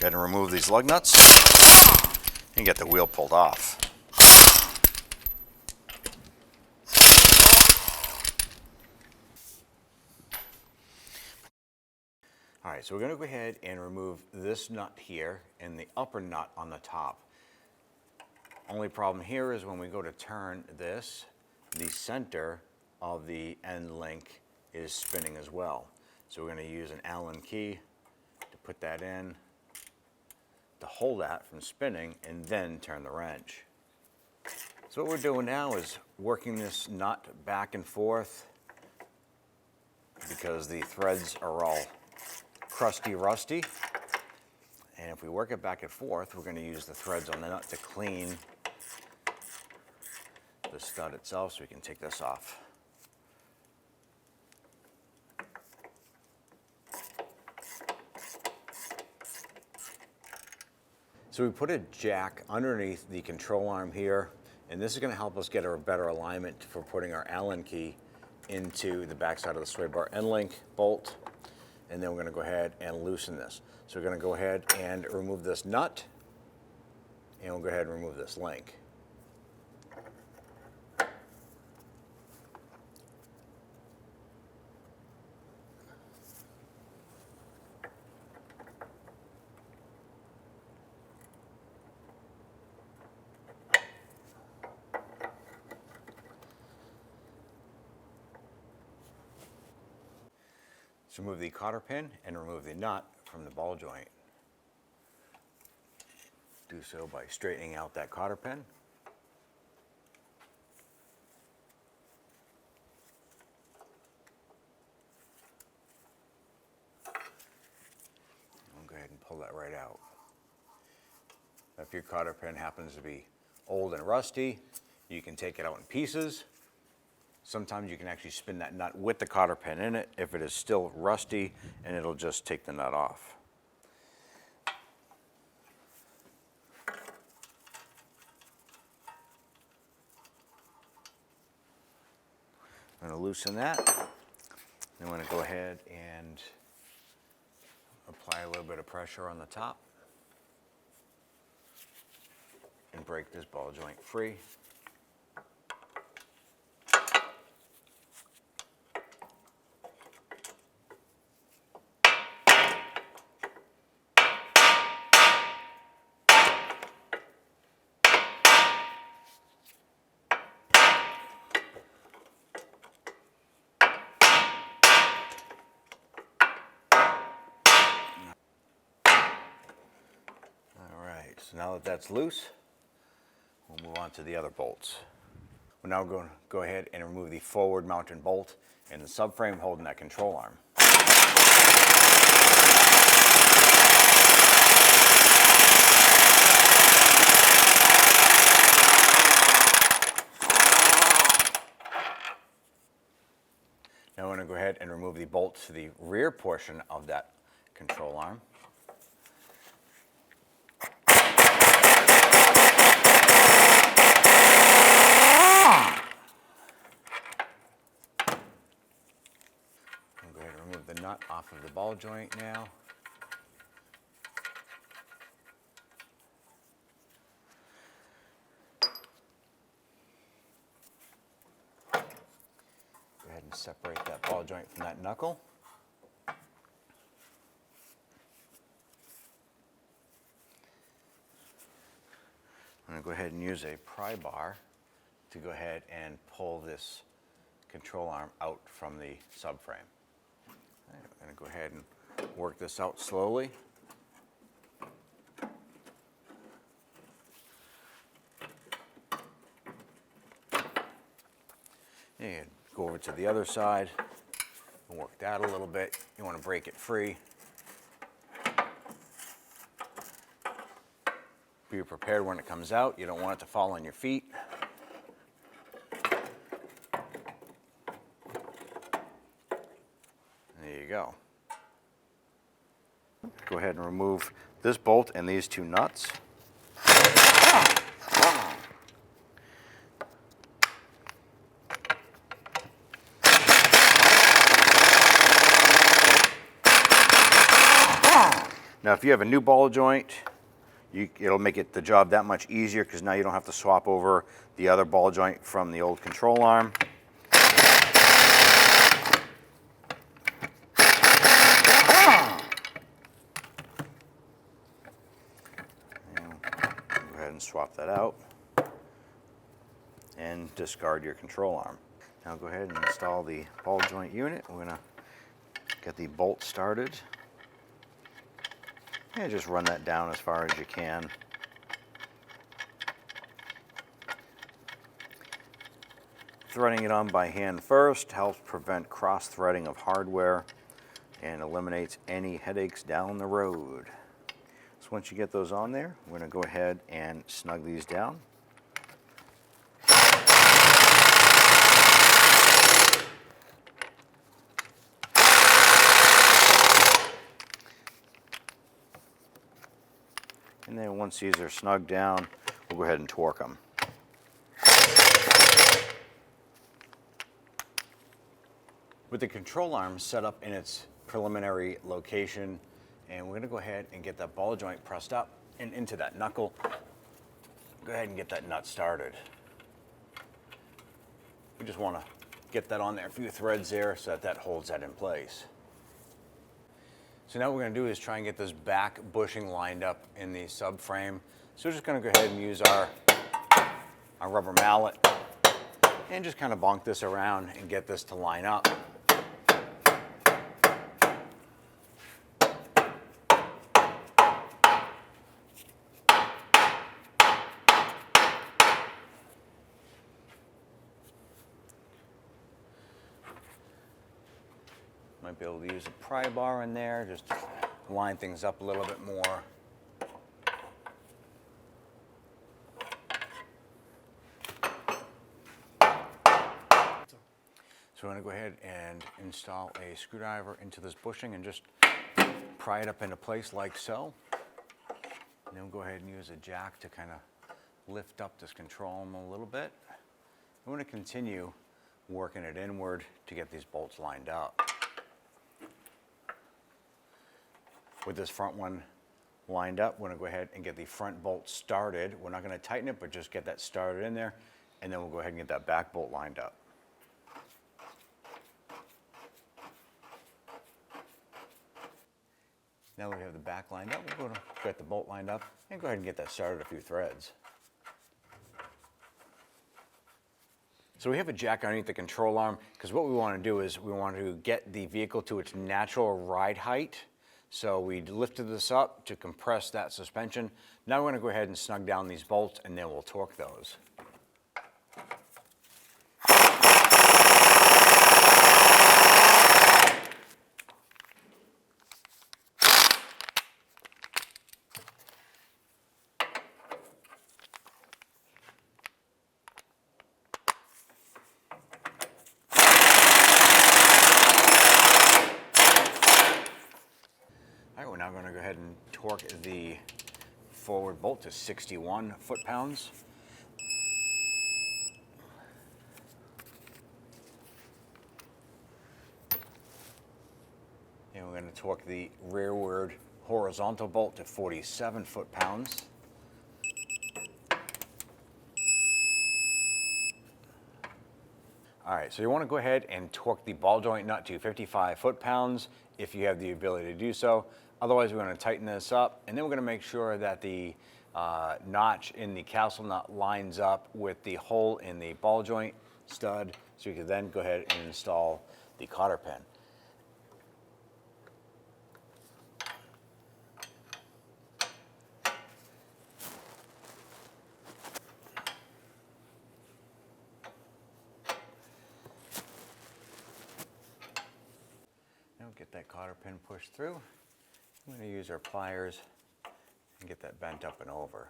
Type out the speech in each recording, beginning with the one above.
ahead and remove these lug nuts and get the wheel pulled off. All right, so we're going to go ahead and remove this nut here and the upper nut on the top. Only problem here is when we go to turn this, the center of the end link is spinning as well. So we're going to use an Allen key to put that in, to hold that from spinning, and then turn the wrench. So what we're doing now is working this nut back and forth because the threads are all crusty, rusty. And if we work it back and forth, we're going to use the threads on the nut to clean the stud itself, so we can take this off. So we put a jack underneath the control arm here, and this is going to help us get a better alignment for putting our Allen key into the backside of the sway bar end link bolt. And then we're going to go ahead and loosen this. So we're going to go ahead and remove this nut, and we'll go ahead and remove this link. So remove the cotter pin and remove the nut from the ball joint. Do so by straightening out that cotter pin. I'll go ahead and pull that right out. If your cotter pin happens to be old and rusty, you can take it out in pieces. Sometimes you can actually spin that nut with the cotter pin in it if it is still rusty, and it'll just take the nut off. I'm going to loosen that. I'm going to go ahead and apply a little bit of pressure on the top and break this ball joint free. So now that that's loose, we'll move on to the other bolts. We're now going to go ahead and remove the forward mounted bolt and the subframe holding that control arm. Now we're going to go ahead and remove the bolt to the rear portion of that control arm. Remove the nut off of the ball joint now. Go ahead and separate that ball joint from that knuckle. I'm going to go ahead and use a pry bar to go ahead and pull this control arm out from the subframe. I'm going to go ahead and work this out slowly. And go over to the other side and work that a little bit. You want to break it free. Be prepared when it comes out. You don't want it to fall on your feet. There you go. Go ahead and remove this bolt and these two nuts. Now if you have a new ball joint, it'll make the job that much easier because now you don't have to swap over the other ball joint from the old control arm. Go ahead and swap that out and discard your control arm. Now go ahead and install the ball joint unit. We're going to get the bolt started. And just run that down as far as you can. Threading it on by hand first helps prevent cross-threading of hardware and eliminates any headaches down the road. So once you get those on there, we're going to go ahead and snug these down. And then once these are snugged down, we'll go ahead and torque them. With the control arm set up in its preliminary location, and we're going to go ahead and get that ball joint pressed up and into that knuckle. Go ahead and get that nut started. We just want to get that on there, a few threads there so that that holds that in place. So now what we're going to do is try and get this back bushing lined up in the subframe. So we're just going to go ahead and use our rubber mallet and just kind of bonk this around and get this to line up. Might be able to use a pry bar in there just to line things up a little bit more. So we're going to go ahead and install a screwdriver into this bushing and just pry it up into place like so. And then we'll go ahead and use a jack to kind of lift up this control arm a little bit. I'm going to continue working it inward to get these bolts lined up. With this front one lined up, we're going to go ahead and get the front bolt started. We're not going to tighten it, but just get that started in there, and then we'll go ahead and get that back bolt lined up. Now that we have the back lined up, we're going to get the bolt lined up and go ahead and get that started a few threads. So we have a jack underneath the control arm because what we want to do is we want to get the vehicle to its natural ride height. So we lifted this up to compress that suspension. Now we're going to go ahead and snug down these bolts and then we'll torque those. We're now going to go ahead and torque the forward bolt to 61 foot-pounds. And we're going to torque the rearward horizontal bolt to 47 foot-pounds. All right, so you want to go ahead and torque the ball joint nut to 55 foot-pounds if you have the ability to do so. Otherwise, we're going to tighten this up, and then we're going to make sure that the notch in the castle nut lines up with the hole in the ball joint stud, so you can then go ahead and install the cotter pin. Now get that cotter pin pushed through. I'm going to use our pliers and get that bent up and over.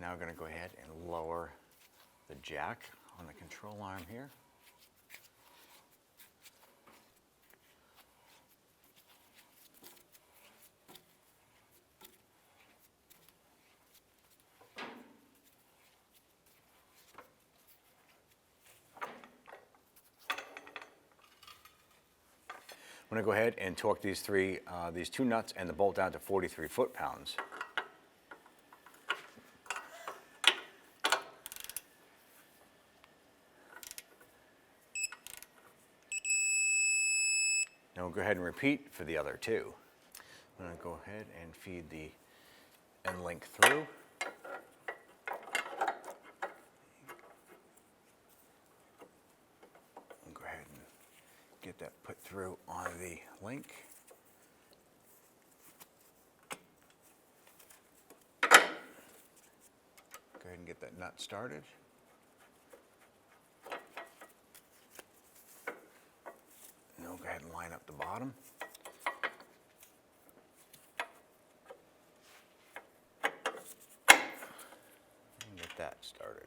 Now we're going to go ahead and lower the jack on the control arm here. I'm going to go ahead and torque these two nuts and the bolt down to 43 foot-pounds. Now we'll go ahead and repeat for the other two. I'm going to go ahead and feed the end link through. And go ahead and get that put through on the link. Go ahead and get that nut started. And we'll go ahead and line up the bottom. And get that started.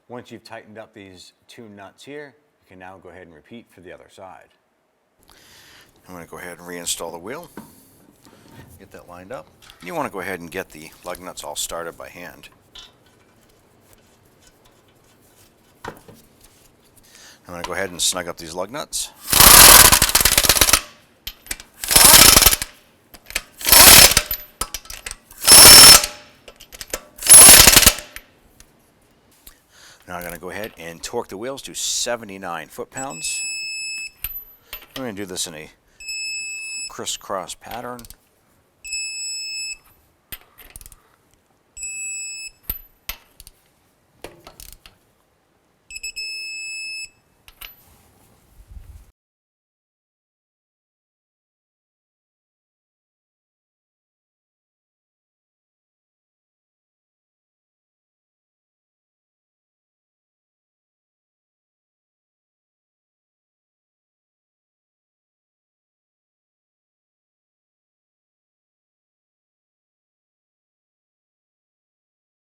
Once you've tightened up these two nuts here, you can now go ahead and repeat for the other side. I'm going to go ahead and reinstall the wheel. Get that lined up. You want to go ahead and get the lug nuts all started by hand. I'm going to go ahead and snug up these lug nuts. Now I'm going to go ahead and torque the wheels to 79 foot-pounds. I'm going to do this in a crisscross pattern.